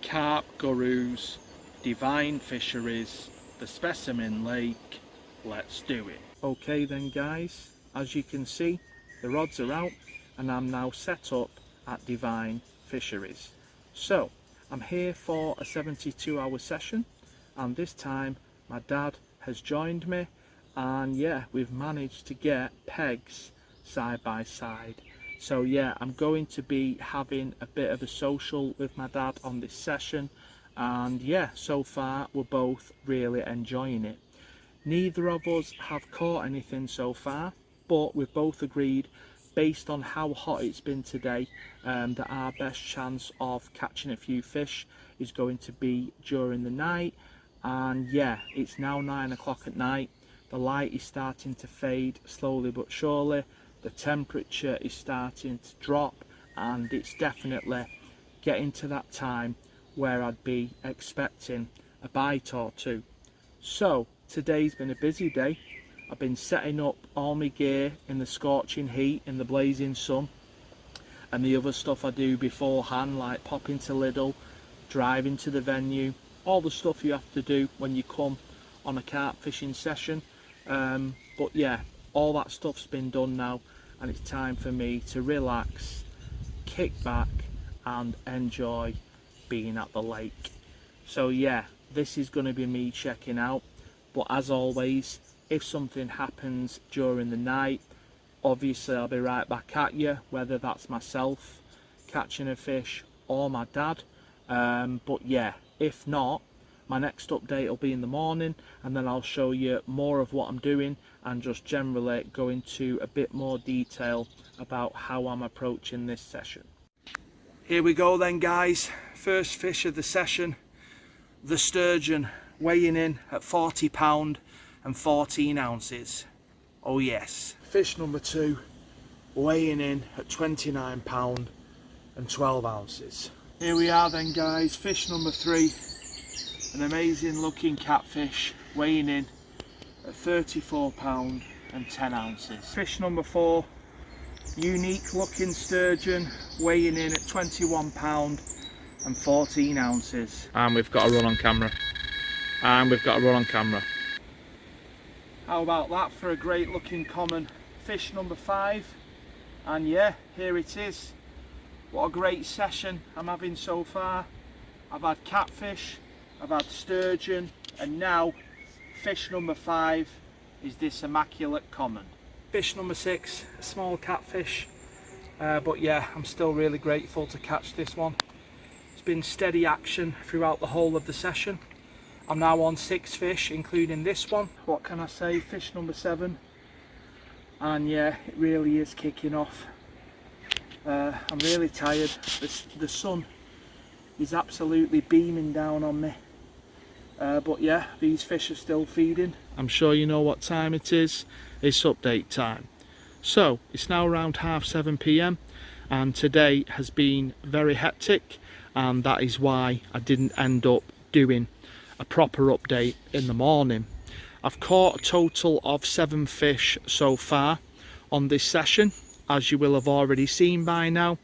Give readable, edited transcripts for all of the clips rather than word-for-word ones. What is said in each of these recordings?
Carp Gurus, Devine Fisheries, the Specimen Lake. Let's do it. Okay then guys, as you can see, the rods are out and I'm now set up at Devine Fisheries. So I'm here for a 72-hour session, and this time my dad has joined me, and yeah, we've managed to get pegs side by side. So yeah, I'm going to be having a bit of a social with my dad on this session, and yeah, so far we're both really enjoying it. Neither of us have caught anything so far, but we've both agreed, based on how hot it's been today, that our best chance of catching a few fish is going to be during the night. And yeah, it's now 9 o'clock at night. The light is starting to fade slowly but surely. The temperature is starting to drop, and it's definitely getting to that time where I'd be expecting a bite or two. So today's been a busy day. I've been setting up all my gear in the scorching heat, in the blazing sun, and the other stuff I do beforehand, like popping to Lidl, driving to the venue, all the stuff you have to do when you come on a carp fishing session. But yeah, all that stuff's been done now, and it's time for me to relax, kick back and enjoy being at the lake. So yeah, this is going to be me checking out, but as always, if something happens during the night, obviously I'll be right back at you, whether that's myself catching a fish or my dad. But yeah, if not, my next update will be in the morning, and then I'll show you more of what I'm doing and just generally go into a bit more detail about how I'm approaching this session. Here we go then guys, first fish of the session, the sturgeon, weighing in at 40 pound and 14 ounces. Oh yes. Fish number 2, weighing in at 29 pound and 12 ounces. Here we are then guys, fish number 3, an amazing looking catfish, weighing in at 34 pound and 10 ounces. Fish number 4, unique looking sturgeon, weighing in at 21 pound and 14 ounces. And we've got a run on camera. How about that for a great looking common? Fish number 5, and yeah, here it is. What a great session I'm having so far. I've had catfish, I've had sturgeon, and now fish number 5 is this immaculate common. Fish number 6, a small catfish, but yeah, I'm still really grateful to catch this one. It's been steady action throughout the whole of the session. I'm now on 6 fish, including this one. What can I say? Fish number 7, and yeah, it really is kicking off. I'm really tired. The sun is absolutely beaming down on me, but yeah, these fish are still feeding. I'm sure you know what time it is. It's update time. So it's now around 7:30 p.m. and today has been very hectic, and that is why I didn't end up doing a proper update in the morning. I've caught a total of 7 fish so far on this session, as you will have already seen by now,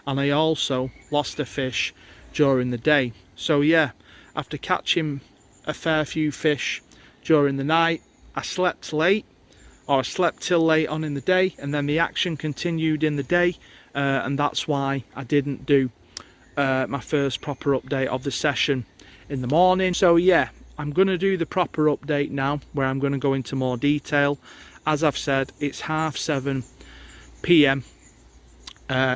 and I also lost a fish during the day. So yeah, after catching a fair few fish during the night, I slept late, or I slept till late on in the day, and then the action continued in the day, and that's why I didn't do my first proper update of the session in the morning. So yeah, I'm going to do the proper update now, where I'm going to go into more detail. As I've said, it's 7:30 p.m.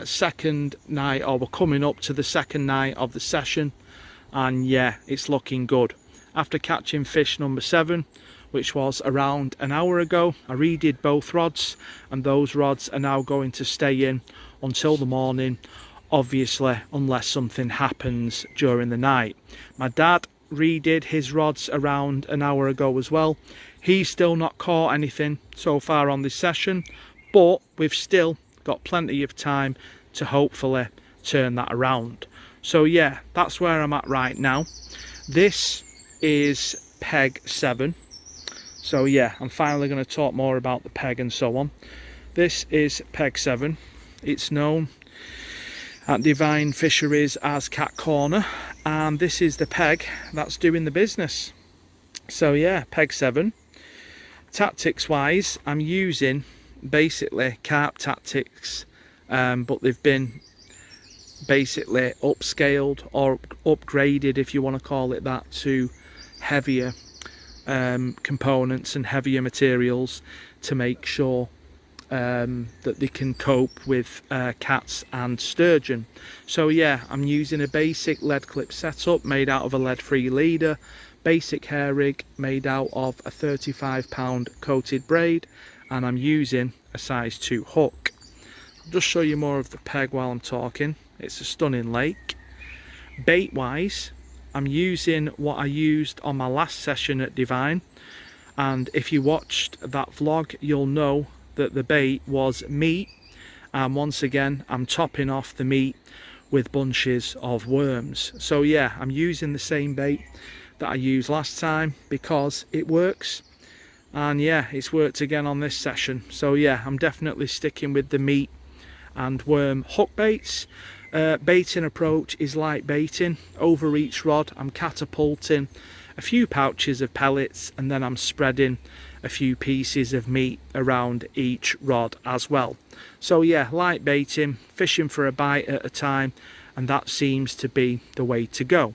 Second night, or we're coming up to the second night of the session, and yeah, it's looking good. After catching fish number 7, which was around an hour ago, I redid both rods, and those rods are now going to stay in until the morning, obviously unless something happens during the night. My dad redid his rods around an hour ago as well. He's still not caught anything so far on this session, but we've still got plenty of time to hopefully turn that around. So yeah, that's where I'm at right now. This is peg 7. So yeah, I'm finally going to talk more about the peg and so on. This is peg 7. It's known at Devine Fisheries as Cat Corner, and this is the peg that's doing the business. So yeah, peg 7. Tactics wise, I'm using basically carp tactics, but they've been basically upscaled or upgraded, if you want to call it that, to heavier components and heavier materials to make sure that they can cope with cats and sturgeon. So yeah, I'm using a basic lead clip setup made out of a lead-free leader, basic hair rig made out of a 35-pound coated braid, and I'm using a size 2 hook. I'll just show you more of the peg while I'm talking. It's a stunning lake. Bait wise, I'm using what I used on my last session at Devine, and if you watched that vlog you'll know that the bait was meat, and once again I'm topping off the meat with bunches of worms. So yeah, I'm using the same bait that I used last time because it works, and yeah, it's worked again on this session. So yeah, I'm definitely sticking with the meat and worm hook baits. Baiting approach is light baiting. Over each rod I'm catapulting a few pouches of pellets, and then I'm spreading a few pieces of meat around each rod as well. So yeah, light baiting, fishing for a bite at a time, and that seems to be the way to go.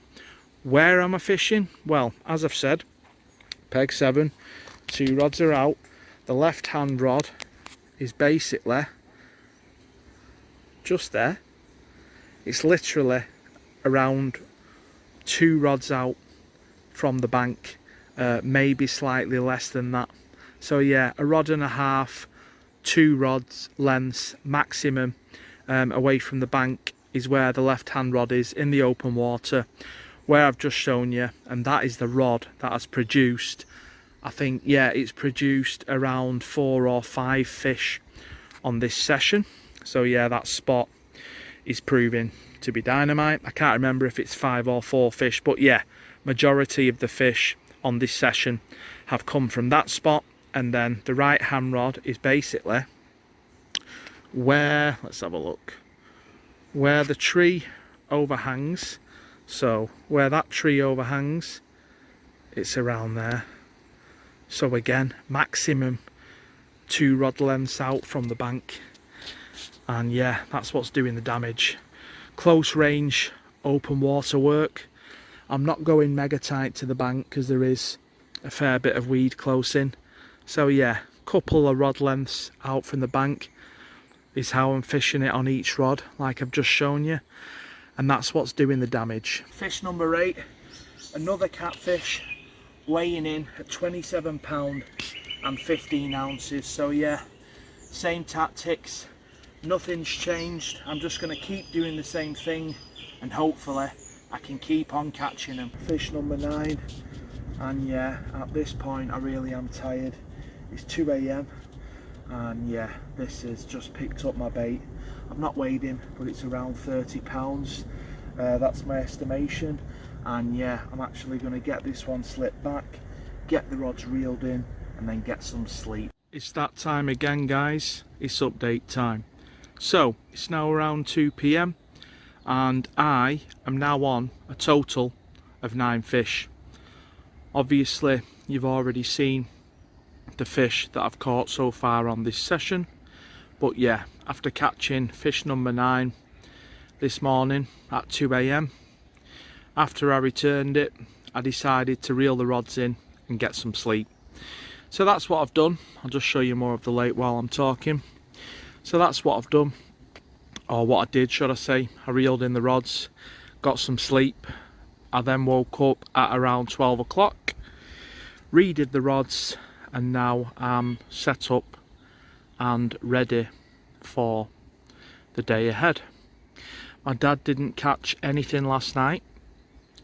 Where am I fishing? Well, as I've said, peg 7, 2 rods are out. The left hand rod is basically just there. It's literally around 2 rods out from the bank, maybe slightly less than that. So yeah, a rod and a half, 2 rods lengths maximum away from the bank is where the left hand rod is in the open water, where I've just shown you, and that is the rod that has produced, I think, yeah, it's produced around 4 or 5 fish on this session. So yeah, that spot is proving to be dynamite. I can't remember if it's 5 or 4 fish, but yeah, majority of the fish on this session have come from that spot. And then the right hand rod is basically where, let's have a look, where the tree overhangs. So where that tree overhangs, it's around there. So again, maximum 2 rod lengths out from the bank, and yeah, that's what's doing the damage. Close range open water work. I'm not going mega tight to the bank because there is a fair bit of weed close in. So yeah, couple of rod lengths out from the bank is how I'm fishing it on each rod, like I've just shown you, and that's what's doing the damage. Fish number 8, another catfish, weighing in at 27 pound and 15 ounces. So yeah, same tactics, nothing's changed. I'm just going to keep doing the same thing, and hopefully I can keep on catching them. Fish number 9, and yeah, at this point I really am tired. It's 2 AM, and yeah, this has just picked up my bait. I've not weighed him, but it's around 30 pounds. That's my estimation, and yeah, I'm actually going to get this one slipped back, get the rods reeled in, and then get some sleep. It's that time again, guys. It's update time. So it's now around 2 PM, and I am now on a total of 9 fish. Obviously you've already seen the fish that I've caught so far on this session, but yeah, after catching fish number 9 this morning at 2 AM, after I returned it, I decided to reel the rods in and get some sleep. So that's what I've done. I'll just show you more of the lake while I'm talking. So that's what I've done, or what I did, should I say. I reeled in the rods, got some sleep. I then woke up at around 12 o'clock, redid the rods, and now I'm set up and ready for the day ahead. My dad didn't catch anything last night,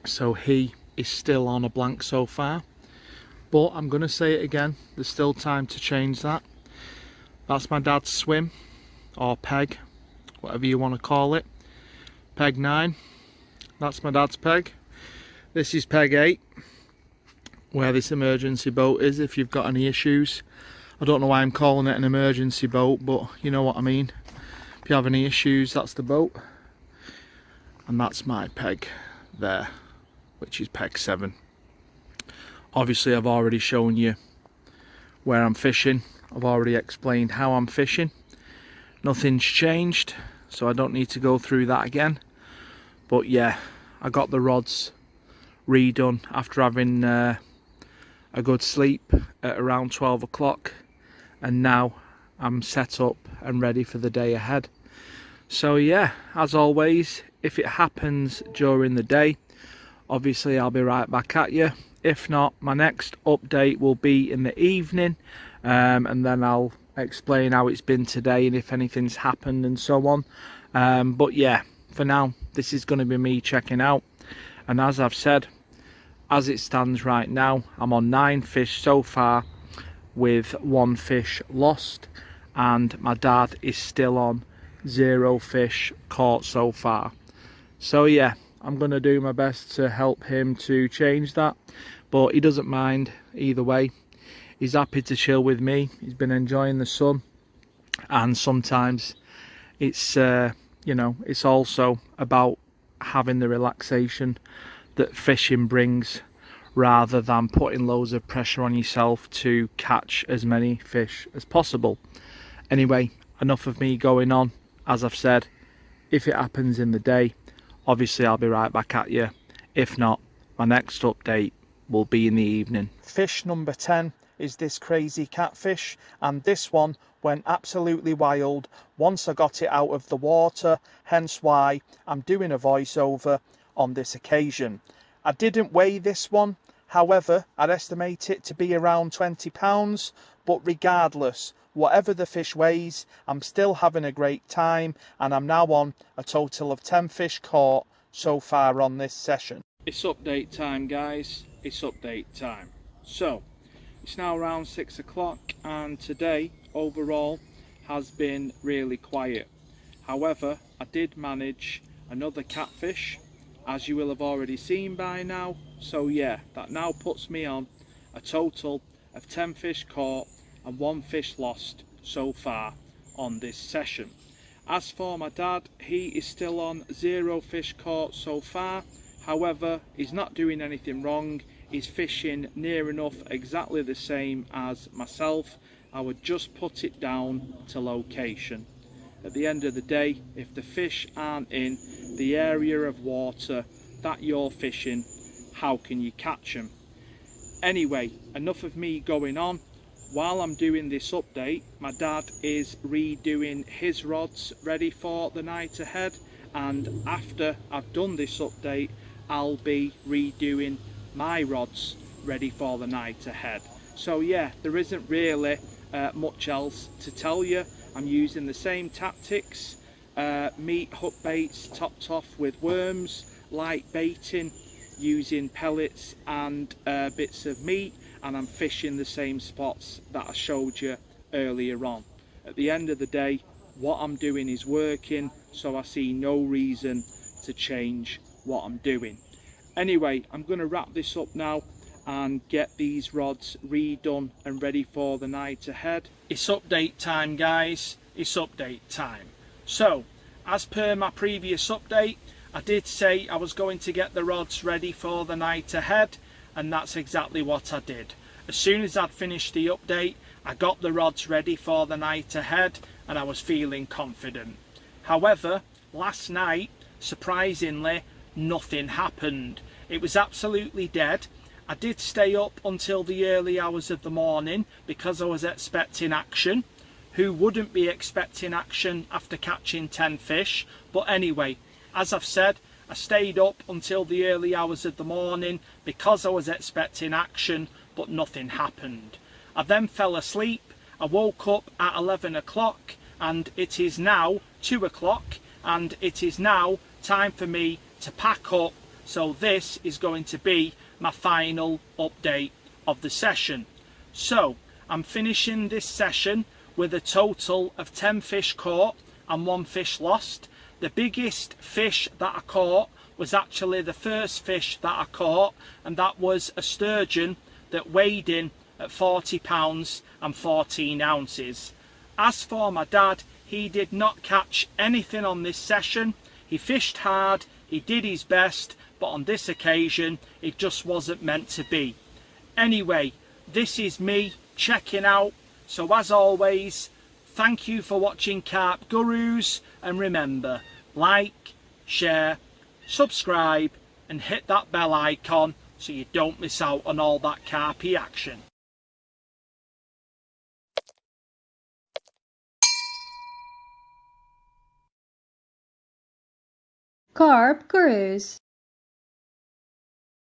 so he is still on a blank so far, but I'm going to say it again, there's still time to change that. That's my dad's swim, or peg, whatever you want to call it. Peg 9, that's my dad's peg. This is peg 8, where this emergency boat is if you've got any issues. I don't know why I'm calling it an emergency boat, but you know what I mean. If you have any issues, that's the boat. and that's my peg there, which is peg 7. Obviously I've already shown you where I'm fishing. I've already explained how I'm fishing. Nothing's changed, so I don't need to go through that again. But yeah, I got the rods redone after having a good sleep at around 12 o'clock, and now I'm set up and ready for the day ahead. So yeah, as always, if it happens during the day, obviously I'll be right back at you. If not, my next update will be in the evening, and then I'll explain how it's been today and if anything's happened and so on. But yeah, for now, this is going to be me checking out. And as I've said, as it stands right now, I'm on 9 fish so far with 1 fish lost, and my dad is still on 0 fish caught so far. So yeah, I'm going to do my best to help him to change that, but he doesn't mind either way. He's happy to chill with me. He's been enjoying the sun, and sometimes it's you know, it's also about having the relaxation that fishing brings, rather than putting loads of pressure on yourself to catch as many fish as possible. Anyway, enough of me going on. As I've said, if it happens in the day, obviously I'll be right back at you. If not, my next update will be in the evening. Fish number 10 is this crazy catfish, and this one went absolutely wild once I got it out of the water, hence why I'm doing a voiceover on this occasion. I didn't weigh this one, however I'd estimate it to be around 20 pounds, but regardless, whatever the fish weighs, I'm still having a great time, and I'm now on a total of 10 fish caught so far on this session. It's update time, guys. It's update time. So it's now around 6 o'clock, and today overall has been really quiet. However, I did manage another catfish, as you will have already seen by now. So yeah, that now puts me on a total of 10 fish caught and 1 fish lost so far on this session. As for my dad, he is still on 0 fish caught so far. However, he's not doing anything wrong. He's fishing near enough exactly the same as myself. I would just put it down to location. At the end of the day, if the fish aren't in the area of water that you're fishing, how can you catch them? Anyway, enough of me going on. While I'm doing this update, my dad is redoing his rods ready for the night ahead, and after I've done this update, I'll be redoing my rods ready for the night ahead. So yeah, there isn't really much else to tell you. I'm using the same tactics, meat hook baits topped off with worms, light baiting using pellets and bits of meat, and I'm fishing the same spots that I showed you earlier on. At the end of the day, what I'm doing is working, so I see no reason to change what I'm doing. Anyway, I'm going to wrap this up now and get these rods redone and ready for the night ahead. It's update time, guys. It's update time. So, as per my previous update, I did say I was going to get the rods ready for the night ahead, and that's exactly what I did. As soon as I'd finished the update, I got the rods ready for the night ahead, and I was feeling confident. However, last night, surprisingly, nothing happened. It was absolutely dead. I did stay up until the early hours of the morning because I was expecting action. Who wouldn't be expecting action after catching 10 fish? But anyway, as I've said, I stayed up until the early hours of the morning because I was expecting action, but nothing happened. I then fell asleep. I woke up at 11 o'clock, and it is now 2 o'clock, and it is now time for me to pack up. So this is going to be my final update of the session. So I'm finishing this session with a total of 10 fish caught and 1 fish lost. The biggest fish that I caught was actually the first fish that I caught, and that was a sturgeon that weighed in at 40 pounds and 14 ounces. As for my dad, he did not catch anything on this session. He fished hard, He did his best, but on this occasion it just wasn't meant to be. Anyway, this is me checking out. So as always, thank you for watching Carp Gurus, and remember, like, share, subscribe and hit that bell icon so you don't miss out on all that carpy action. Carp Gurus.